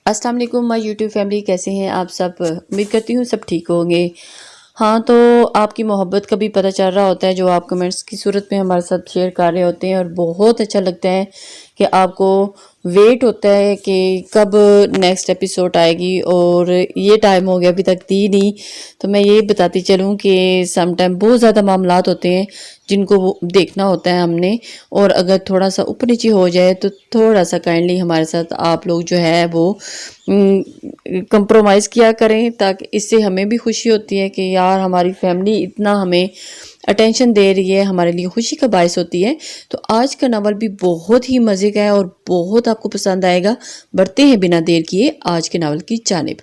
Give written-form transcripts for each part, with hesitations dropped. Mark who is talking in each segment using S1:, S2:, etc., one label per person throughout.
S1: السلام علیکم مائی YouTube family, کیسے ہیں آپ سب؟ امید کرتی ہوں سب ٹھیک ہوں گے۔ ہاں، تو آپ کی محبت کا بھی پتہ چل رہا ہوتا ہے جو آپ کمنٹس کی صورت میں ہمارے ساتھ شیئر کر رہے ہوتے ہیں، اور بہت اچھا لگتا ہے کہ آپ کو ویٹ ہوتا ہے کہ کب نیکسٹ ایپیسوڈ آئے گی، اور یہ ٹائم ہو گیا ابھی تک دی نہیں۔ تو میں یہ بتاتی چلوں کہ سم ٹائم بہت زیادہ معاملات ہوتے ہیں جن کو وہ دیکھنا ہوتا ہے ہم نے، اور اگر تھوڑا سا اوپر نیچے ہو جائے تو تھوڑا سا کائنڈلی ہمارے ساتھ آپ لوگ جو ہے وہ کمپرومائز کیا کریں، تاکہ اس سے ہمیں بھی خوشی ہوتی ہے کہ یار ہماری فیملی اتنا ہمیں اٹینشن دے رہی ہے، ہمارے لیے خوشی کا باعث ہوتی ہے۔ تو آج کا ناول بھی بہت ہی مزے کا ہے اور بہت آپ کو پسند آئے گا۔ بڑھتے ہیں بنا دیر کیے آج کے ناول کی جانب۔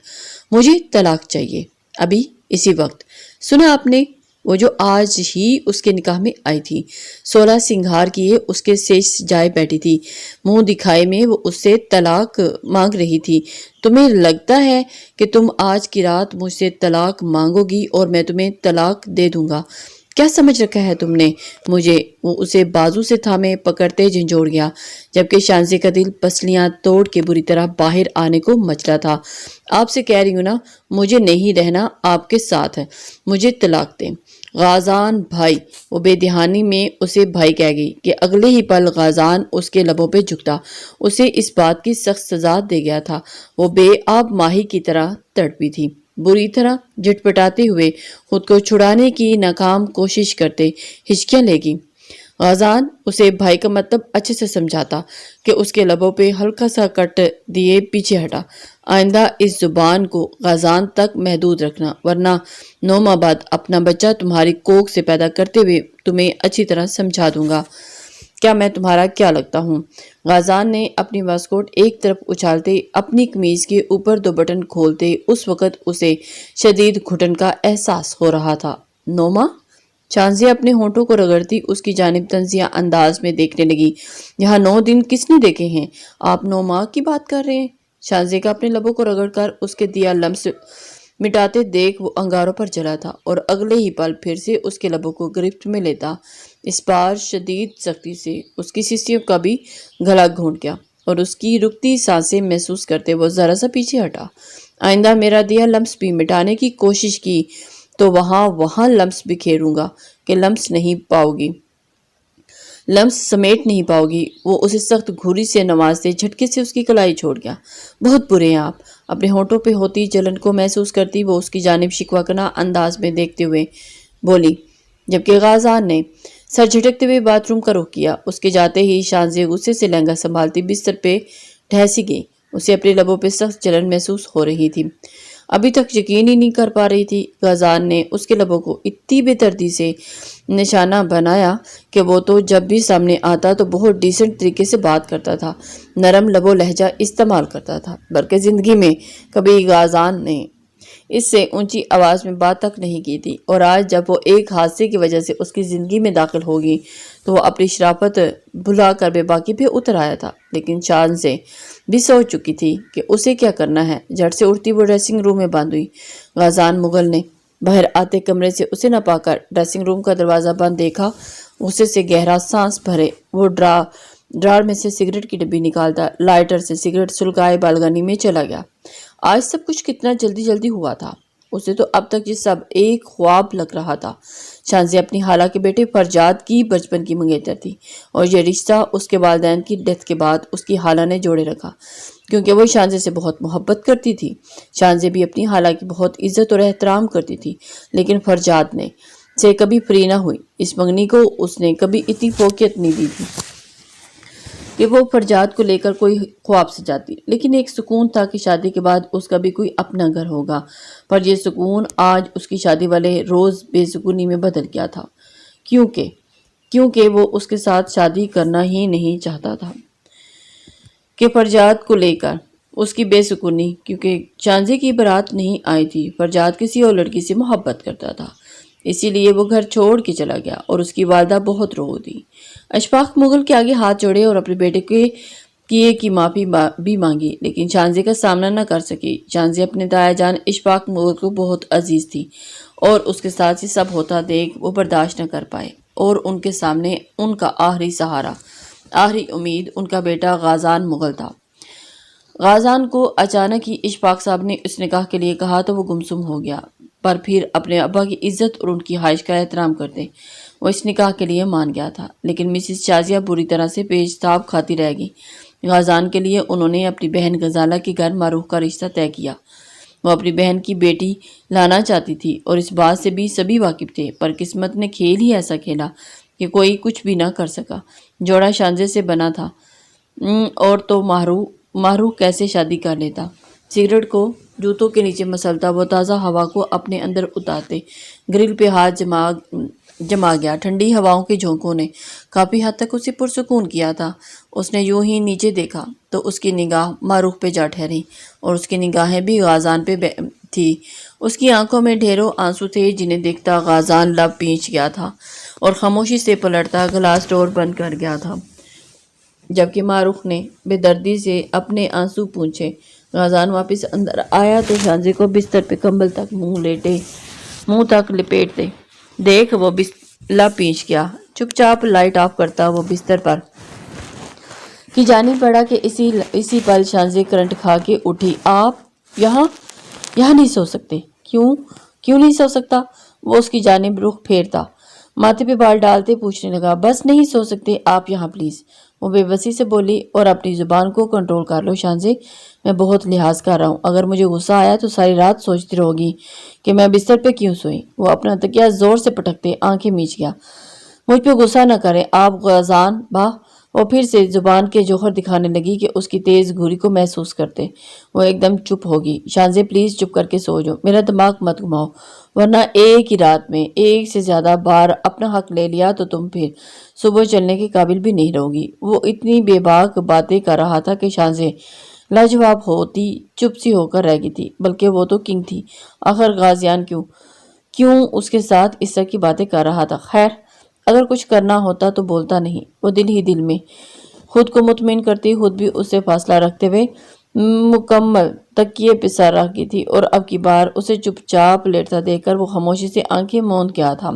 S1: مجھے طلاق چاہیے ابھی اسی وقت۔ سنا آپ نے؟ وہ جو آج ہی اس کے نکاح میں آئی تھی، 16 سنگھار کیے اس کے سیج جائے بیٹھی تھی، منہ دکھائے میں وہ اس سے طلاق مانگ رہی تھی۔ تمہیں لگتا ہے کہ تم آج کی رات مجھ سے طلاق مانگو گی اور میں تمہیں طلاق دے دوں گا؟ کیا سمجھ رکھا ہے تم نے مجھے؟ وہ اسے بازو سے تھامے پکڑتے جھنجھوڑ گیا، جبکہ شانزے کا دل پسلیاں توڑ کے بری طرح باہر آنے کو مچلا تھا۔ آپ سے کہہ رہی ہوں نا، مجھے نہیں رہنا آپ کے ساتھ، مجھے طلاق دیں۔ غازان بھائی، وہ بے دہانی میں اسے بھائی کہہ گئی کہ اگلے ہی پل غازان اس کے لبوں پہ جھکتا، اسے اس بات کی سخت سزا دے گیا تھا۔ وہ بے آب ماہی کی طرح تڑپی تھی، بری طرح جھٹپٹاتے ہوئے خود کو چھڑانے کی ناکام کوشش کرتے ہچکیاں لے گی۔ غازان اسے بھائی کا مطلب اچھے سے سمجھاتا کہ اس کے لبوں پہ ہلکا سا کٹ دیے پیچھے ہٹا۔ آئندہ اس زبان کو غازان تک محدود رکھنا، ورنہ 9 ماہ بعد اپنا بچہ تمہاری کوکھ سے پیدا کرتے ہوئے تمہیں اچھی طرح سمجھا دوں گا۔ کیا میں تمہارا کیا لگتا ہوں؟ غازان نے اپنی واسکوٹ ایک طرف اچھالتے اپنی قمیض کے اوپر 2 بٹن کھولتے اس وقت اسے شدید گھٹن کا احساس ہو رہا تھا۔ 9 ماہ؟ شانزیہ اپنے ہونٹوں کو رگڑتی اس کی جانب طنزیہ انداز میں دیکھنے لگی۔ یہاں 9 دن کس نے دیکھے ہیں؟ آپ 9 ماہ کی بات کر رہے ہیں؟ شانزیہ کا اپنے لبوں کو رگڑ کر اس کے دیا لمس مٹاتے دیکھ وہ انگاروں پر جلا تھا، اور اگلے ہی پل پھر سے اس کے لبوں کو گرفت میں لیتا۔ اس بار شدید سختی سے اس کی سیسیوں کا بھی گلا گھونٹ گیا، اور اس کی رکتی سانسیں محسوس کرتے وہ ذرا سا پیچھے ہٹا۔ آئندہ میرا دیا لمس بھی مٹانے کی کوشش کی تو وہاں لمس بکھیروں گا کہ لمس نہیں پاؤ گی، لمس سمیٹ نہیں پاؤ گی۔ وہ اسے سخت گھوری سے نوازتے جھٹکے سے اس کی کلائی چھوڑ گیا۔ بہت برے ہیں آپ۔ اپنے ہونٹوں پہ ہوتی جلن کو محسوس کرتی وہ اس کی جانب شکوہ کناں انداز میں دیکھتے ہوئے بولی، جبکہ غازان نے سر جھٹکتے ہوئے باتھ روم کا رخ کیا۔ اس کے جاتے ہی شانزیہ غصے سے لہنگا سنبھالتی بستر پہ ڈھیسی گئی۔ اسے اپنے لبوں پہ سخت جلن محسوس ہو رہی تھی، ابھی تک یقین ہی نہیں کر پا رہی تھی۔ غازان نے اس کے لبوں کو اتنی بے دردی سے نشانہ بنایا کہ وہ تو جب بھی سامنے آتا تو بہت ڈیسنٹ طریقے سے بات کرتا تھا، نرم لب و لہجہ استعمال کرتا تھا، بلکہ زندگی میں کبھی غازان نے اس سے اونچی آواز میں بات تک نہیں کی تھی۔ اور آج جب وہ ایک حادثے کی وجہ سے اس کی زندگی میں داخل ہوگی تو وہ اپنی شرافت بھلا کر بے باکی پہ اتر آیا تھا۔ لیکن شانزیہ بھی سوچ چکی تھی کہ اسے کیا کرنا ہے۔ جھٹ سے اٹھتی وہ ڈریسنگ روم میں بند ہوئی۔ غازان مغل نے باہر آتے کمرے سے اسے نہ پا کر ڈریسنگ روم کا دروازہ بند دیکھا۔ غصے سے گہرا سانس بھرے وہ ڈرار میں سے سگریٹ کی ڈبی نکالتا لائٹر سے سگریٹ سلگائے بالکنی میں چلا گیا۔ آج سب کچھ کتنا جلدی ہوا تھا۔ اسے تو اب تک یہ سب ایک خواب لگ رہا تھا۔ شانزیہ اپنی خالہ کے بیٹے فرجاد کی بچپن کی منگیتر تھی، اور یہ رشتہ اس کے والدین کی ڈیتھ کے بعد اس کی خالہ نے جوڑے رکھا، کیونکہ وہ شانزیہ سے بہت محبت کرتی تھی۔ شانزیہ بھی اپنی خالہ کی بہت عزت اور احترام کرتی تھی، لیکن فرجاد نے سے کبھی فری نہ ہوئی۔ اس منگنی کو اس نے کبھی اتنی فوقیت نہیں دی تھی کہ وہ فرجاد کو لے کر کوئی خواب سجاتی، لیکن ایک سکون تھا کہ شادی کے بعد اس کا بھی کوئی اپنا گھر ہوگا۔ پر یہ سکون آج اس کی شادی والے روز بے سکونی میں بدل گیا تھا، کیونکہ وہ اس کے ساتھ شادی کرنا ہی نہیں چاہتا تھا۔ کہ فرجاد کو لے کر اس کی بے سکونی، کیونکہ شانزیہ کی بارات نہیں آئی تھی۔ فرجاد کسی اور لڑکی سے محبت کرتا تھا، اسی لیے وہ گھر چھوڑ کے چلا گیا، اور اس کی والدہ بہت رو دی۔ اشفاق مغل کے آگے ہاتھ جوڑے اور اپنے بیٹے کے کیے کی معافی بھی مانگی، لیکن شانزیہ کا سامنا نہ کر سکی۔ شانزیہ اپنے دایا جان اشفاق مغل کو بہت عزیز تھی، اور اس کے ساتھ یہ سب ہوتا دیکھ وہ برداشت نہ کر پائے، اور ان کے سامنے ان کا آخری سہارا، آخری امید ان کا بیٹا غازان مغل تھا۔ غازان کو اچانک ہی اشفاق صاحب نے اس نکاح کے لیے کہا تو وہ گمسم ہو گیا، پر پھر اپنے ابا کی عزت اور ان کی خواہش کا احترام کرتے وہ اس نکاح کے لیے مان گیا تھا۔ لیکن مسز شازیہ بری طرح سے پیش تاب کھاتی رہ گئی۔ غازان کے لیے انہوں نے اپنی بہن غزالہ کے گھر معروف کا رشتہ طے کیا۔ وہ اپنی بہن کی بیٹی لانا چاہتی تھی اور اس بات سے بھی سبھی واقف تھے، پر قسمت نے کھیل ہی ایسا کھیلا کہ کوئی کچھ بھی نہ کر سکا۔ جوڑا شانزے سے بنا تھا اور تو ماہروح کیسے شادی کر لیتا۔ سگریٹ کو جوتوں کے نیچے مسلتا وہ تازہ ہوا کو اپنے اندر اتارتے گرل پہ ہاتھ جما گیا۔ ٹھنڈی ہواؤں کے جھونکوں نے کافی حد تک اسے پرسکون کیا تھا۔ اس نے یوں ہی نیچے دیکھا تو اس کی نگاہ ماہروح پہ جا ٹھہری اور اس کی نگاہیں بھی غازان پہ تھی۔ اس کی آنکھوں میں ڈھیروں آنسو تھے جنہیں دیکھتا غازان لب پیچ گیا تھا اور خاموشی سے پلٹتا گلاس ڈور بند کر گیا تھا، جبکہ ماہروح نے بے دردی سے اپنے آنسو پونچھے۔ غازان واپس اندر آیا تو شانزے کو بستر پہ کمبل تک منہ تک لپیٹتے دیکھ وہ لب پیچ گیا۔ چپ چاپ لائٹ آف کرتا وہ بستر پر کی جانب پڑا کہ اسی پل شانزے کرنٹ کھا کے اٹھی۔ آپ یہاں نہیں سو سکتے؟ کیوں نہیں سو سکتا؟ وہ اس کی جانب رخ پھیرتا ماتھے پہ بال ڈالتے پوچھنے لگا۔ بس نہیں سو سکتے آپ یہاں پلیز، وہ بے بسی سے بولی۔ اور اپنی زبان کو کنٹرول کر لو شانزے، میں بہت لحاظ کر رہا ہوں، اگر مجھے غصہ آیا تو ساری رات سوچتی رہو گی کہ میں بستر پہ کیوں سوئی۔ وہ اپنا تکیہ زور سے پٹکتے آنکھیں میچ گیا۔ مجھ پہ غصہ نہ کریں آپ غازان با، وہ پھر سے زبان کے جوہر دکھانے لگی کہ اس کی تیز گھوری کو محسوس کرتے وہ ایک دم چپ ہوگی۔ شانزے پلیز چپ کر کے سو جاؤ، میرا دماغ مت گھماؤ، ورنہ ایک ہی رات میں ایک سے زیادہ بار اپنا حق لے لیا تو تم پھر صبح چلنے کے قابل بھی نہیں رہو گی۔ وہ اتنی بے باک باتیں کر رہا تھا کہ شانزے لاجواب ہوتی چپ سی ہو کر رہ گئی تھی، بلکہ وہ تو کنگ تھی، آخر غازیان کیوں اس کے ساتھ اس طرح کی باتیں کر رہا تھا۔ خیر اگر کچھ کرنا ہوتا تو بولتا نہیں۔ وہ دل ہی دل میں خود کو مطمئن کرتی خود بھی اس سے فاصلہ رکھتے ہوئے مکمل تکیے پہ سر رکھ گئی تھی، اور اب کی بار اسے چپ چاپ لیٹتا دیکھ کر وہ خاموشی سے آنکھیں موند گیا تھا۔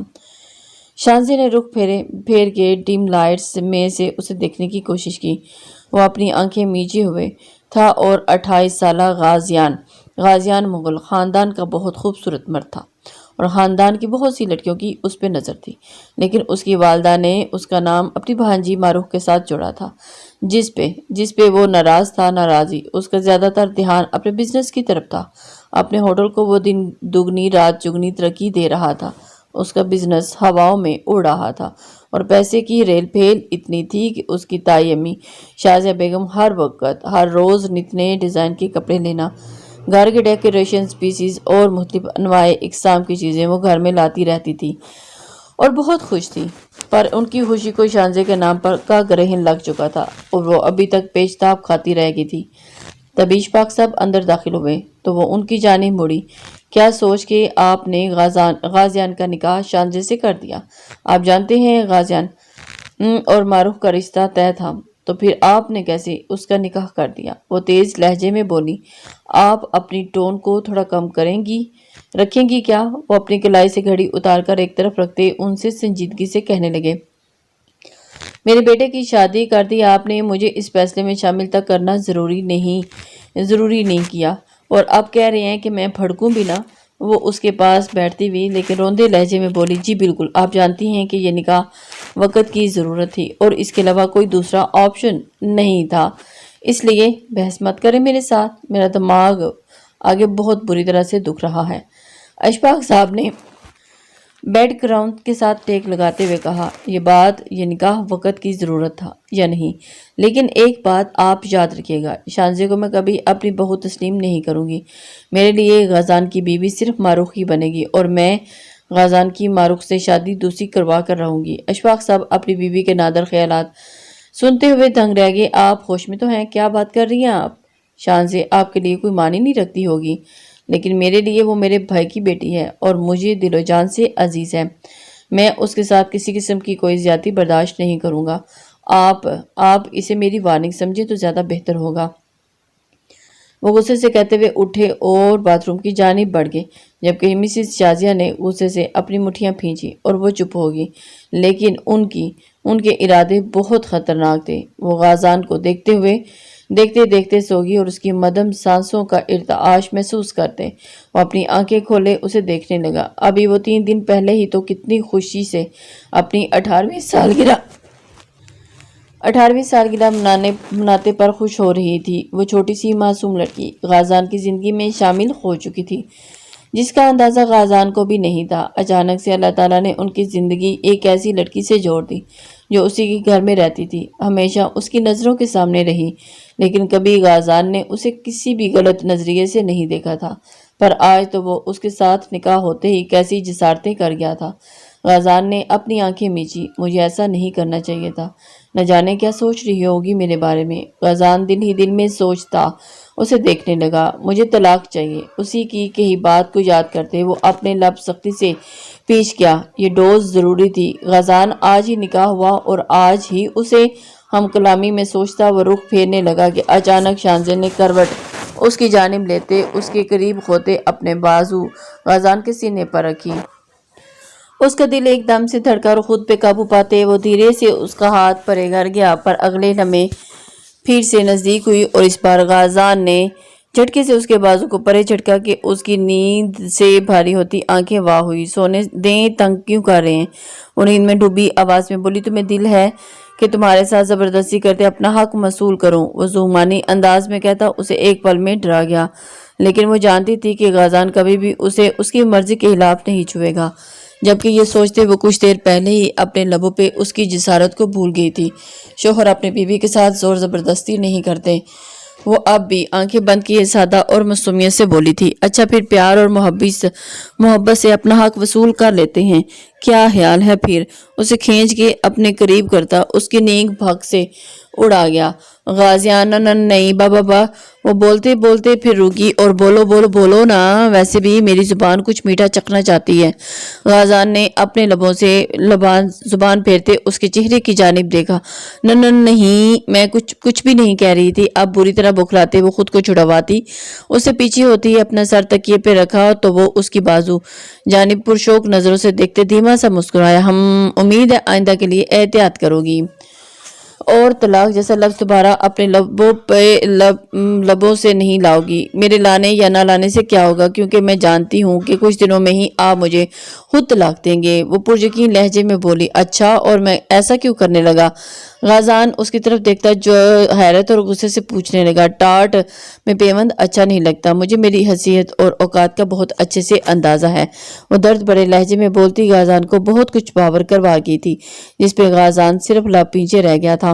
S1: شانزے نے رخ پھیر کے ڈیم لائٹس میں سے اسے دیکھنے کی کوشش کی۔ وہ اپنی آنکھیں میچے ہوئے تھا اور 28 سالہ غازیان مغل خاندان کا بہت خوبصورت مرد تھا اور خاندان کی بہت سی لڑکیوں کی اس پہ نظر تھی، لیکن اس کی والدہ نے اس کا نام اپنی بھانجی ماہروح کے ساتھ جوڑا تھا، جس پہ وہ ناراض تھا۔ ناراضی اس کا زیادہ تر دھیان اپنے بزنس کی طرف تھا۔ اپنے ہوٹل کو وہ دن دگنی رات چگنی ترقی دے رہا تھا، اس کا بزنس ہواؤں میں اڑ رہا تھا اور پیسے کی ریل پھیل اتنی تھی کہ اس کی تائی امی شازیہ بیگم ہر روز نت نئے ڈیزائن کے کپڑے لینا، گھر کے ڈیکوریشن پیسز اور مختلف انواع اقسام کی چیزیں وہ گھر میں لاتی رہتی تھی اور بہت خوش تھی، پر ان کی خوشی کو شانزے کے نام پر کا گرہن لگ چکا تھا اور وہ ابھی تک پیچتاب کھاتی رہ گئی تھی۔ تب اشفاق صاحب اندر داخل ہوئے تو وہ ان کی جانب مڑی۔ کیا سوچ کے آپ نے غازیان کا نکاح شانزے سے کر دیا؟ آپ جانتے ہیں غازیان اور ماہروح کا رشتہ طے تھا، تو پھر آپ نے کیسے اس کا نکاح کر دیا؟ وہ تیز لہجے میں بولی۔ آپ اپنی ٹون کو تھوڑا کم رکھیں گی کیا؟ وہ اپنی کلائی سے گھڑی اتار کر ایک طرف رکھتے ان سے سنجیدگی سے کہنے لگے۔ میرے بیٹے کی شادی کر دی آپ نے، مجھے اس فیصلے میں شامل تک کرنا ضروری نہیں کیا، اور اب کہہ رہے ہیں کہ میں بھڑکوں بھی نہ؟ وہ اس کے پاس بیٹھتی ہوئی لیکن روندے لہجے میں بولی۔ جی بالکل، آپ جانتی ہیں کہ یہ نکاح وقت کی ضرورت تھی اور اس کے علاوہ کوئی دوسرا آپشن نہیں تھا، اس لیے بحث مت کریں میرے ساتھ، میرا دماغ آگے بہت بری طرح سے دکھ رہا ہے۔ اشفاق صاحب نے بیڈ کراؤن کے ساتھ ٹیک لگاتے ہوئے کہا، یہ نکاح وقت کی ضرورت تھا یا نہیں، لیکن ایک بات آپ یاد رکھیے گا، شانزے کو میں کبھی اپنی بہو تسلیم نہیں کروں گی۔ میرے لیے غازان کی بیوی صرف ماہروح ہی بنے گی اور میں غازان کی ماہروح سے شادی دوسری کروا کر رہوں گی۔ اشفاق صاحب اپنی بیوی کے نادر خیالات سنتے ہوئے دنگ رہ گئے۔ آپ ہوش میں تو ہیں؟ کیا بات کر رہی ہیں آپ؟ شانزے آپ کے لیے کوئی معنی نہیں رکھتی ہوگی، لیکن میرے لیے وہ میرے بھائی کی بیٹی ہے اور مجھے دل و جان سے عزیز ہے، میں اس کے ساتھ کسی قسم کی کوئی زیادتی برداشت نہیں کروں گا۔ آپ اسے میری وارننگ سمجھیں تو زیادہ بہتر ہوگا۔ وہ غصے سے کہتے ہوئے اٹھے اور باتھ روم کی جانب بڑھ گئے، جبکہ مسز شازیہ نے غصے سے اپنی مٹھیاں پھینچی اور وہ چپ ہو گئی، لیکن ان کے ارادے بہت خطرناک تھے۔ وہ غازان کو دیکھتے ہوئے دیکھتے دیکھتے سو گئی اور اس کی مدھم سانسوں کا ارتعاش محسوس کرتے وہ اپنی آنکھیں کھولے اسے دیکھنے لگا۔ ابھی وہ 3 دن پہلے ہی تو کتنی خوشی سے اپنی 18ویں سالگرہ مناتے پر خوش ہو رہی تھی۔ وہ چھوٹی سی معصوم لڑکی غازان کی زندگی میں شامل ہو چکی تھی، جس کا اندازہ غازان کو بھی نہیں تھا۔ اچانک سے اللہ تعالیٰ نے ان کی زندگی ایک ایسی لڑکی سے جوڑ دی جو اسی کے گھر میں رہتی تھی، ہمیشہ اس کی نظروں کے سامنے رہی، لیکن کبھی غازان نے اسے کسی بھی غلط نظریے سے نہیں دیکھا تھا۔ پر آج تو وہ اس کے ساتھ نکاح ہوتے ہی کیسی جسارتیں کر گیا تھا۔ غازان نے اپنی آنکھیں میچی۔ مجھے ایسا نہیں کرنا چاہیے تھا، نہ جانے کیا سوچ رہی ہوگی میرے بارے میں۔ غازان دل ہی دل میں سوچتا اسے دیکھنے لگا۔ مجھے طلاق چاہیے۔ اسی کی کہی بات کو یاد کرتے وہ اپنے لب سختی سے پیش کیا۔ یہ ڈوز ضروری تھی۔ غازان آج ہی نکاح ہوا اور آج ہی اسے ہم کلامی میں سوچتا وہ رخ پھیرنے لگا کہ اچانک شانزے نے کروٹ اس کی جانب لیتے اس کے قریب ہوتے اپنے بازو غازان کے سینے پر رکھی۔ اس کا دل ایک دم سے دھڑکا اور خود پہ قابو پاتے وہ دھیرے سے اس کا ہاتھ پرے گر گیا، پر اگلے لمحے پھر سے نزدیک ہوئی اور اس بار غازان نے جھٹکے سے اس کے بازو کو پرے جھٹکا کہ اس کی نیند سے بھاری ہوتی آنکھیں واہ ہوئی۔ سونے دیں، تنگ کیوں کر رہے ہیں؟ وہ نیند میں ڈوبی آواز میں بولی۔ تمہیں دل ہے کہ تمہارے ساتھ زبردستی کرتے اپنا حق وصول کروں؟ وہ ذومانی انداز میں کہتا اسے ایک پل میں ڈرا گیا، لیکن وہ جانتی تھی کہ غازان کبھی بھی اسے اس کی مرضی کے خلاف نہیں چھوئے گا، جبکہ یہ سوچتے وہ کچھ دیر پہلے ہی اپنے لبوں پہ اس کی جسارت کو بھول گئی تھی۔ شوہر اپنی بیوی کے ساتھ زور زبردستی نہیں کرتے۔ وہ اب بھی آنکھیں بند کیے سادہ اور معصومیت سے بولی تھی، اچھا پھر پیار اور محبت سے اپنا حق وصول کر لیتے ہیں، کیا خیال ہے پھر؟ اسے کھینچ کے اپنے قریب کرتا اس کی نیند بھگ سے اڑا گیا۔ غازیان نہیں بابا، وہ بولتے بولتے پھر رکی اور بولو نا، ویسے بھی میری زبان کچھ میٹھا چکھنا چاہتی ہے۔ غازان نے اپنے لبوں سے زبان پھیرتے اس کے چہرے کی جانب دیکھا۔ نہیں، میں کچھ بھی نہیں کہہ رہی تھی۔ اب بری طرح بکھلاتے وہ خود کو چھڑواتی اس سے پیچھے ہوتی اپنا سر تکیے پہ رکھا تو وہ اس کی بازو جانب پرشوق نظروں سے دیکھتے دھیما سا مسکرایا۔ امید ہے آئندہ کے لیے احتیاط کرو گی اور طلاق جیسا لفظ دوبارہ اپنے لبوں سے نہیں لاؤ گی۔ میرے لانے یا نہ لانے سے کیا ہوگا، کیونکہ میں جانتی ہوں کہ کچھ دنوں میں ہی آپ مجھے خود طلاق دیں گے۔ وہ پرجکین لہجے میں بولی۔ اچھا، اور میں ایسا کیوں کرنے لگا؟ غازان اس کی طرف دیکھتا جو حیرت اور غصے سے پوچھنے لگا۔ ٹاٹ میں پیوند اچھا نہیں لگتا، مجھے میری حیثیت اور اوقات کا بہت اچھے سے اندازہ ہے۔ وہ درد بڑے لہجے میں بولتی غازان کو بہت کچھ باور کروا گئی تھی، جس پہ غازان صرف لب پیچھے رہ گیا تھا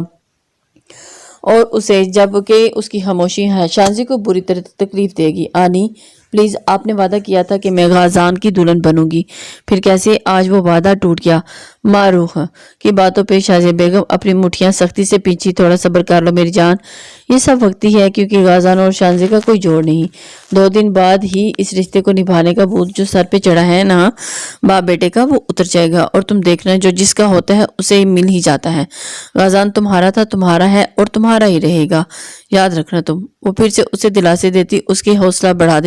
S1: اور اسے جب کہ اس کی خاموشی شانزی کو بری طرح تکلیف دے گی۔ آنی پلیز، آپ نے وعدہ کیا تھا کہ میں غازان کی دلہن بنوں گی، پھر کیسے آج وہ وعدہ ٹوٹ گیا؟ معروف کی باتوں پہ شازیہ بیگم اپنی مٹھیاں سختی سے پیچھی۔ تھوڑا صبر کر لو میری جان، یہ سب وقتی ہے، کیونکہ غازان اور شانزی کا کوئی جوڑ نہیں۔ 2 دن بعد ہی اس رشتے کو نبھانے کا بوجھ جو سر پہ چڑھا ہے نا باپ بیٹے کا، وہ اتر جائے گا، اور تم دیکھنا جو جس کا ہوتا ہے اسے مل ہی جاتا ہے۔ غازان تمہارا تھا، تمہارا ہے اور تمہارا ہی رہے گا، یاد رکھنا تم۔ وہ پھر سے اسے دلاسے دیتی، اس کی حوصلہ بڑھا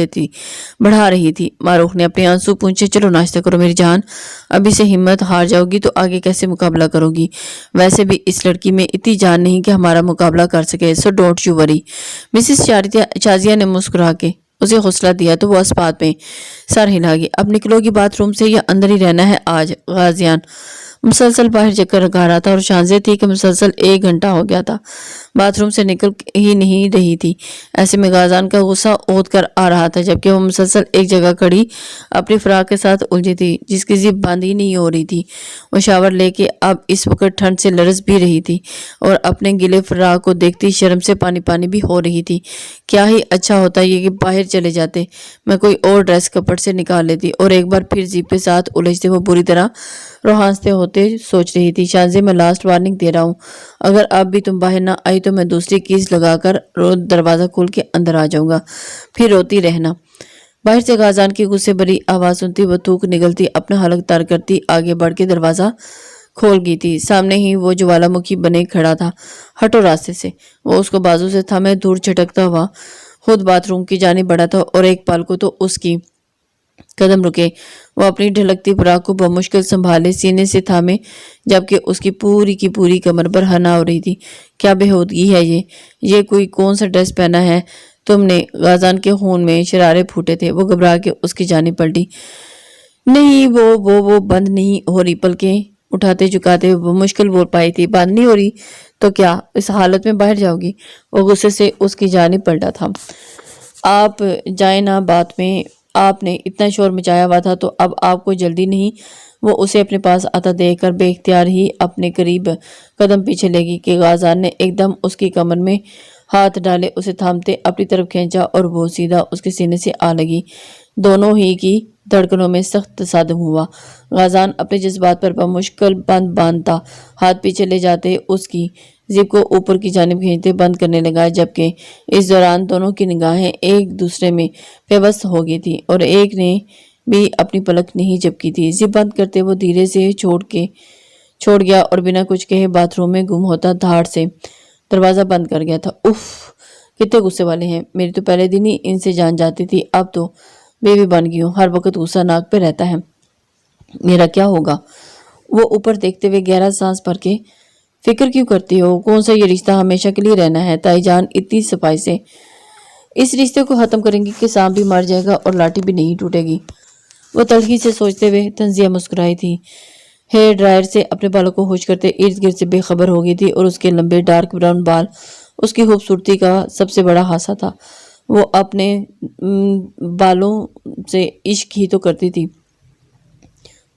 S1: رہی تھی۔ معروف نے اپنے آنسو پونچھے۔ چلو ناشتہ کرو میری جان، ابھی سے ہمت ہار جاؤ گی تو آگے کیسے مقابلہ کرو گی؟ ویسے بھی اس لڑکی میں اتنی جان نہیں کہ ہمارا مقابلہ کر سکے، سو ڈونٹ یو وری۔ مسز شازیہ نے مسکرا کے اسے حوصلہ دیا تو وہ اسپات میں سر ہلا گئی۔ اب نکلو گی باتھ روم سے یا اندر ہی رہنا ہے آج؟ غازیان مسلسل باہر چکر لگا رہا تھا اور شانزیہ تھی کہ مسلسل 1 گھنٹہ ہو گیا تھا باتھ روم سے نکل ہی نہیں رہی تھی۔ ایسے میں غازان کا غصہ اود کر آ رہا تھا، جبکہ وہ مسلسل ایک جگہ کھڑی اپنی فراق کے ساتھ الجھی تھی جس کی زپ بند ہی نہیں ہو رہی تھی۔ وہ شاور لے کے اب اس وقت ٹھنڈ سے لرز بھی رہی تھی اور اپنے گلے فراق کو دیکھتی شرم سے پانی بھی ہو رہی تھی۔ کیا ہی اچھا ہوتا یہ کہ باہر چلے جاتے، میں کوئی اور ڈریس کپڑ سے نکال لیتی اور ایک بار پھر زپ کے ساتھ الجھتے وہ بری طرح روحانستے ہوتے سوچ رہی تھی۔ شانزیہ میں لاسٹ وارننگ دے رہا ہوں، اگر اب بھی تم باہر نہ آئی تو میں دوسری کیز لگا کر دروازہ کھول کے اندر آ جاؤں گا، پھر روتی رہنا۔ باہر سے غازان کی غصے بھری آواز سنتی وہ تھوک نگلتی اپنا حلق تار کرتی آگے بڑھ کے دروازہ کھول گئی تھی۔ سامنے ہی وہ جوالا مکھی بنے کھڑا تھا۔ ہٹو راستے سے، وہ اس کو بازو سے تھامے دور چھٹکتا ہوا خود باتھ روم کی جانب بڑھا تھا اور ایک پال کو تو اس کی قدم رکے، وہ اپنی ڈھلکتی فراق کو بمشکل سنبھالے سینے سے تھامے، جبکہ اس کی پوری کمر پر ہنا ہو رہی تھی۔ کیا بےہودگی ہے یہ کوئی کون سا ڈریس پہنا ہے تم نے؟ غازان کے خون میں شرارے پھوٹے تھے۔ وہ گھبرا کے اس کی جانب پلٹی۔ نہیں، وہ بند نہیں ہو رہی، پلکیں اٹھاتے جھکاتے وہ مشکل بول پائی تھی۔ بند نہیں ہو رہی تو کیا اس حالت میں باہر جاؤ گی؟ وہ غصے سے اس کی جانب پلٹا تھا۔ آپ جائیں نا، بات میں آپ نے اتنا شور مچایا ہوا تھا تو اب آپ کو جلدی نہیں؟ وہ اسے اپنے پاس آتا دیکھ کر بے اختیار ہی اپنے قریب قدم پیچھے لے گی کہ غازان نے ایک دم اس کی کمر میں ہاتھ ڈالے، اسے تھامتے اپنی طرف کھینچا اور وہ سیدھا اس کے سینے سے آ لگی۔ دونوں ہی کی دھڑکنوں میں سخت تصادم ہوا۔ غازان اپنے جذبات پر بمشکل بند باندھتا ہاتھ پیچھے لے جاتے اس کی زپ کو اوپر کی جانب کھینچتے بند کرنے لگا، جبکہ اس دوران دونوں کی نگاہیں ایک دوسرے میں پیوست ہو گئی تھی اور ایک نے بھی اپنی پلک نہیں جھپکی تھی۔ زپ بند کرتے وہ دھیرے سے چھوڑ گیا اور بنا کچھ کہے باتھ روم میں گم ہوتا دھاڑ سے دروازہ بند کر گیا تھا۔ اف، کتنے غصے والے ہیں! میری تو پہلے دن ہی ان سے جان جاتی تھی، اب تو بیوی بن گئی ہوں، ہر وقت غصہ ناک پہ رہتا ہے۔ میرا کیا ہوگا؟ وہ اوپر دیکھتے ہوئے گہرا سانس بھر کے، فکر کیوں کرتی ہو؟ کون سا یہ رشتہ ہمیشہ کے لیے رہنا ہے؟ تائی جان اتنی صفائی سے اس رشتے کو ختم کریں گی کہ سانپ بھی مر جائے گا اور لاٹھی بھی نہیں ٹوٹے گی۔ وہ تلخی سے سوچتے ہوئے تنزیہ مسکرائی تھی۔ ہیئر ڈرائر سے اپنے بالوں کو خشک کرتے ارد گرد سے بے خبر ہو گئی تھی اور اس کے لمبے ڈارک براؤن بال اس کی خوبصورتی کا سب سے بڑا ہاسا تھا۔ وہ اپنے بالوں سے عشق ہی تو کرتی تھی،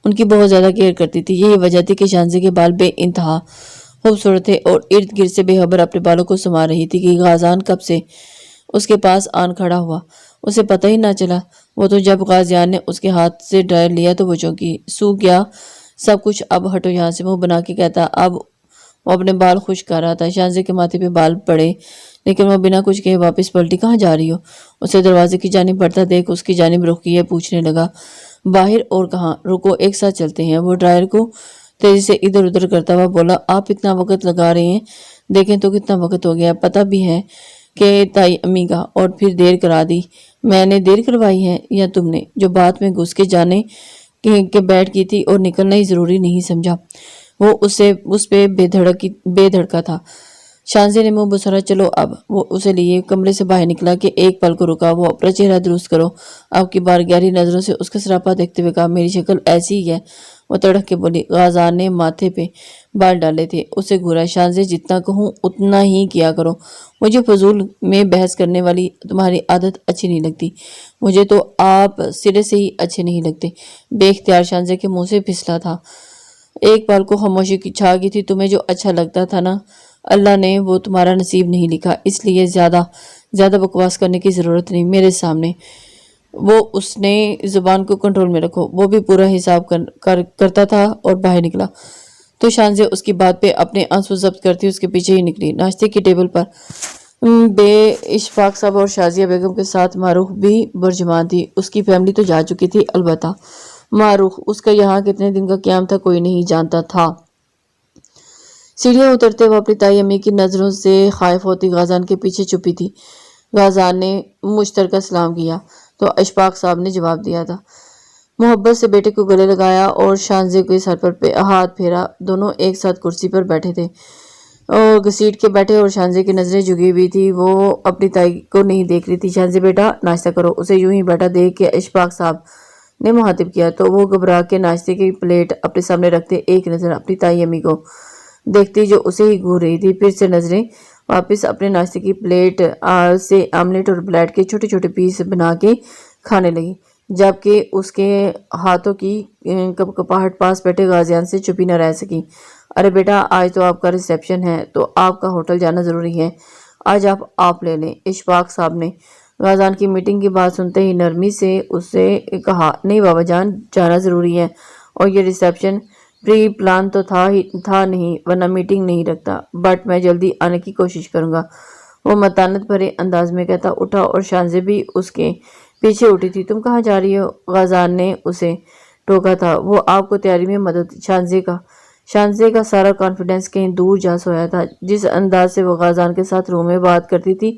S1: ان کی بہت زیادہ کیئر کرتی تھی۔ یہی وجہ تھی کہ شانزے کے بال بے انتہا خوبصورت تھے اور ارد گرد سے بے خبر اپنے بالوں کو سنوار رہی تھی کہ غازان کب سے اس کے پاس آن کھڑا ہوا، اسے پتہ ہی نہ چلا۔ وہ تو جب غازیان نے اس کے ہاتھ سے ڈرائر لیا تو وہ چونکی۔ سوکھ گیا سب کچھ، اب ہٹو یہاں سے، منہ بنا کے کہتا۔ اب وہ اپنے بال خشک کر رہا تھا۔ شانزے کے ماتھے پہ بال پڑے لیکن وہ بنا کچھ کہے واپس پلٹی۔ کہاں جا رہی ہو؟ اسے دروازے کی جانب بڑھتا دیکھ اس کی جانب رخ کیے پوچھنے لگا۔ باہر، اور کہاں؟ رکو، ایک ساتھ چلتے ہیں۔ وہ ڈرائر کو تیزی سے ادھر ادھر کرتا ہوا بولا۔ آپ اتنا وقت لگا رہے ہیں، دیکھیں تو کتنا وقت ہو گیا، پتہ بھی ہے کہ تائی امی کا، اور پھر دیر کرا دی۔ میں نے دیر کروائی ہے یا تم نے، جو بات میں گھس کے جانے کہ بیٹھ گئی تھی اور نکلنا ہی ضروری نہیں سمجھا؟ وہ اس پہ بے دھڑکا تھا۔ شانزے نے منہ بسرا۔ چلو اب۔ وہ اسے لیے کمرے سے باہر نکلا کہ ایک پل کو رکا۔ وہ اپنا چہرہ درست کرو۔ اب کی بار گہری نظروں سے اس کا سراپا دیکھتے ہوئے کہا، میری شکل ایسی ہی ہے؟ وہ تڑک کے بولی۔ غازان نے ماتھے پہ بال ڈالے تھے، اسے گھورا۔ شانزے، جتنا کہوں اتنا ہی کیا کرو، مجھے فضول میں بحث کرنے والی تمہاری عادت اچھی نہیں لگتی۔ مجھے تو آپ سرے سے ہی اچھے نہیں لگتے۔ بے اختیار شانزے کے منہ سے پھسلا تھا۔ ایک پل کو خاموشی کی چھا گئی تھی۔ تمہیں جو اچھا لگتا تھا نا، اللہ نے وہ تمہارا نصیب نہیں لکھا، اس لیے زیادہ بکواس کرنے کی ضرورت نہیں میرے سامنے۔ وہ اس نے زبان کو کنٹرول میں رکھو۔ وہ بھی پورا حساب کرتا تھا اور باہر نکلا تو شانزے اس کی بات پہ اپنے آنسو ضبط کرتی اس کے پیچھے ہی نکلی۔ ناشتے کی ٹیبل پر بے اشفاق صاحب اور شازیہ بیگم کے ساتھ معروف بھی برجمان تھی۔ اس کی فیملی تو جا چکی تھی، البتہ معروف، اس کا یہاں کتنے دن کا قیام تھا کوئی نہیں جانتا تھا۔ سیڑھیاں اترتے وہ اپنی تائی امی کی نظروں سے خائف ہوتی غازان کے پیچھے چھپی تھی۔ غازان نے مشترکہ سلام کیا تو اشفاق صاحب نے جواب دیا تھا۔ محبت سے بیٹے کو گلے لگایا اور شانزے کے سر پر ہاتھ پھیرا۔ دونوں ایک ساتھ کرسی پر بیٹھے تھے اور گھسیٹ کے بیٹھے اور شانزے کی نظریں جھکی ہوئی تھی، وہ اپنی تائی کو نہیں دیکھ رہی تھی۔ شانزے بیٹا ناشتہ کرو۔ اسے یوں ہی بیٹھا دیکھ کے اشفاق صاحب نے مخاطب کیا تو وہ گھبرا کے ناشتے کی پلیٹ اپنے سامنے رکھتے ایک نظر اپنی تائی امی کو دیکھتی جو اسے ہی گھور رہی تھی، پھر سے نظریں واپس اپنے ناشتے کی پلیٹ سے آملیٹ اور بریڈ کے چھوٹے چھوٹے پیس بنا کے کھانے لگی، جبکہ اس کے ہاتھوں کی کپکپاہٹ پاس بیٹھے غازیان سے چھپی نہ رہ سکی۔ ارے بیٹا، آج تو آپ کا ریسیپشن ہے تو آپ کا ہوٹل جانا ضروری ہے، آج آپ لے لیں۔ اشفاق صاحب نے غازان کی میٹنگ کی بات سنتے ہی نرمی سے اسے کہا۔ نہیں بابا جان، جانا ضروری ہے، اور یہ ریسیپشن پری پلان تو تھا نہیں، ورنہ میٹنگ نہیں رکھتا، بٹ میں جلدی آنے کی کوشش کروں گا، وہ متانت بھرے انداز میں کہتا اٹھا اور شانزے بھی اس کے پیچھے اٹھی تھی۔ تم کہاں جا رہی ہو؟ غازان نے اسے ٹوکا تھا۔ وہ آپ کو تیاری میں مدد۔ شانزے کا سارا کانفیڈنس کہیں دور جا سویا تھا۔ جس انداز سے وہ غازان کے ساتھ روم میں بات کرتی تھی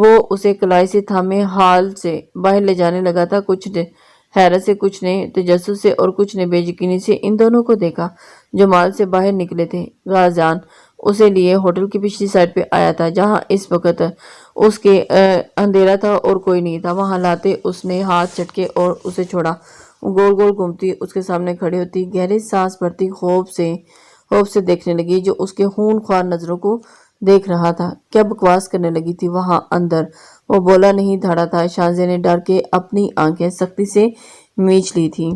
S1: وہ اسے کلائی سے تھامے ہال سے باہر لے جانے لگا تھا۔ کچھ نے حیرت سے، کچھ نے تجسس سے اور کچھ نے بے یقینی سے ان دونوں کو دیکھا جو مال سے باہر نکلے تھے۔ غازیان اسے لیے ہوٹل کی پچھلی سائڈ پہ آیا تھا جہاں اس وقت اس کے اندھیرا تھا اور کوئی نہیں تھا۔ وہاں لاتے اس نے ہاتھ چٹکے اور اسے چھوڑا۔ گول گول گھومتی اس کے سامنے کھڑی ہوتی، گہری سانس بھرتی، خوف سے دیکھنے لگی جو اس کے خون خوار نظروں کو دیکھ رہا تھا۔ کیا بکواس کرنے لگی تھی وہاں اندر؟ وہ بولا نہیں دھاڑا تھا۔ شازیہ نے ڈر کے اپنی آنکھیں سختی سے میچ لی تھی۔